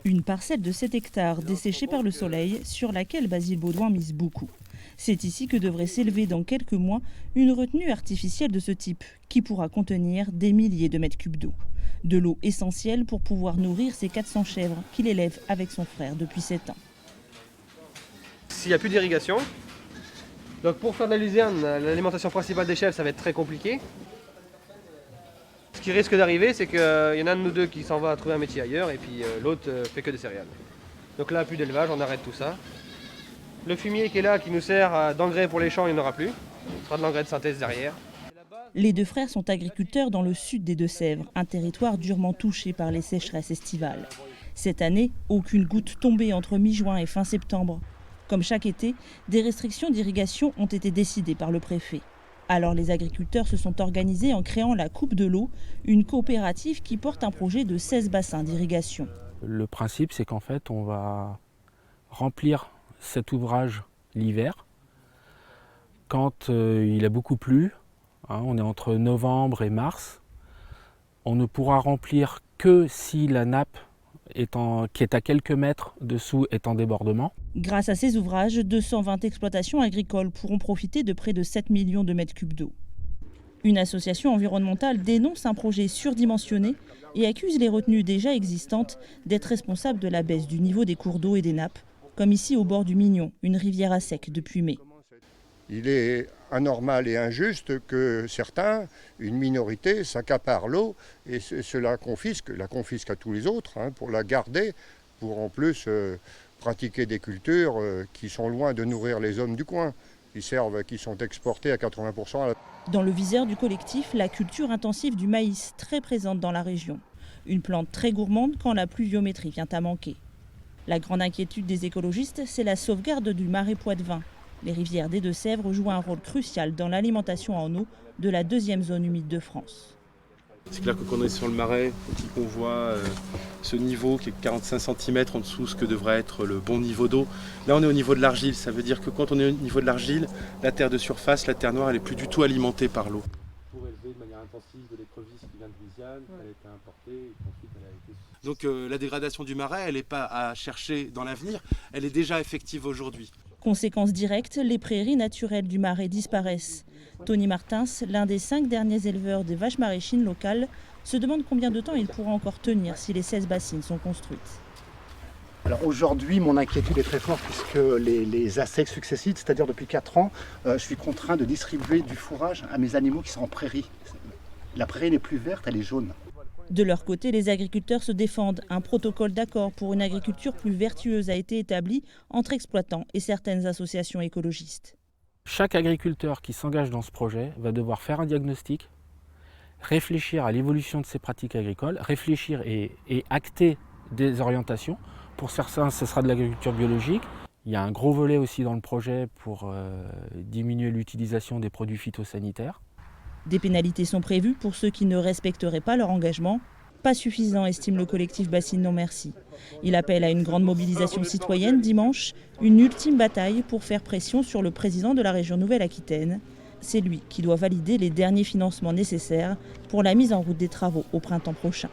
Une parcelle de 7 hectares desséchée par le soleil sur laquelle Basile Baudouin mise beaucoup. C'est ici que devrait s'élever dans quelques mois une retenue artificielle de ce type qui pourra contenir des milliers de mètres cubes d'eau. De l'eau essentielle pour pouvoir nourrir ses 400 chèvres qu'il élève avec son frère depuis 7 ans. S'il n'y a plus d'irrigation, donc pour faire de la luzerne, l'alimentation principale des chèvres, ça va être très compliqué. Ce qui risque d'arriver, c'est qu'il y en a un de nous deux qui s'en va trouver un métier ailleurs et puis l'autre fait que des céréales. Donc là, plus d'élevage, on arrête tout ça. Le fumier qui est là, qui nous sert d'engrais pour les champs, il n'y en aura plus. Ce sera de l'engrais de synthèse derrière. Les deux frères sont agriculteurs dans le sud des Deux-Sèvres, un territoire durement touché par les sécheresses estivales. Cette année, aucune goutte tombée entre mi-juin et fin septembre. Comme chaque été, des restrictions d'irrigation ont été décidées par le préfet. Alors les agriculteurs se sont organisés en créant la Coupe de l'eau, une coopérative qui porte un projet de 16 bassins d'irrigation. Le principe, c'est qu'en fait, on va remplir cet ouvrage l'hiver, quand il a beaucoup plu, on est entre novembre et mars. On ne pourra remplir que si la nappe qui est à quelques mètres dessous est en débordement. Grâce à ces ouvrages, 220 exploitations agricoles pourront profiter de près de 7 millions de mètres cubes d'eau. Une association environnementale dénonce un projet surdimensionné et accuse les retenues déjà existantes d'être responsables de la baisse du niveau des cours d'eau et des nappes, comme ici au bord du Mignon, une rivière à sec depuis mai. Il est anormal et injuste que certains, une minorité, s'accaparent l'eau et cela la confisque à tous les autres pour la garder, pour en plus pratiquer des cultures qui sont loin de nourrir les hommes du coin, qui sont exportés à 80%. Dans le viseur du collectif, la culture intensive du maïs, très présente dans la région. Une plante très gourmande quand la pluviométrie vient à manquer. La grande inquiétude des écologistes, c'est la sauvegarde du marais Poitevin. Les rivières des Deux-Sèvres jouent un rôle crucial dans l'alimentation en eau de la deuxième zone humide de France. C'est clair que quand on est sur le marais, on voit ce niveau qui est 45 cm en dessous ce que devrait être le bon niveau d'eau. Là on est au niveau de l'argile, ça veut dire que quand on est au niveau de l'argile, la terre de surface, la terre noire, elle n'est plus du tout alimentée par l'eau. Pour élever de manière intensive de l'écrevisse qui vient de Louisiane, elle a été importée et ensuite elle a été... Donc la dégradation du marais, elle n'est pas à chercher dans l'avenir, elle est déjà effective aujourd'hui. Conséquence directe, les prairies naturelles du marais disparaissent. Tony Martins, l'un des 5 derniers éleveurs des vaches maraîchines locales, se demande combien de temps il pourra encore tenir si les 16 bassines sont construites. Alors aujourd'hui, mon inquiétude est très forte puisque les ASEC successifs, c'est-à-dire depuis 4 ans, je suis contraint de distribuer du fourrage à mes animaux qui sont en prairie. La prairie n'est plus verte, elle est jaune. De leur côté, les agriculteurs se défendent. Un protocole d'accord pour une agriculture plus vertueuse a été établi entre exploitants et certaines associations écologistes. Chaque agriculteur qui s'engage dans ce projet va devoir faire un diagnostic, réfléchir à l'évolution de ses pratiques agricoles, réfléchir et acter des orientations. Pour certains, ce sera de l'agriculture biologique. Il y a un gros volet aussi dans le projet pour diminuer l'utilisation des produits phytosanitaires. Des pénalités sont prévues pour ceux qui ne respecteraient pas leur engagement. Pas suffisant, estime le collectif Bassine Non Merci. Il appelle à une grande mobilisation citoyenne dimanche, une ultime bataille pour faire pression sur le président de la région Nouvelle-Aquitaine. C'est lui qui doit valider les derniers financements nécessaires pour la mise en route des travaux au printemps prochain.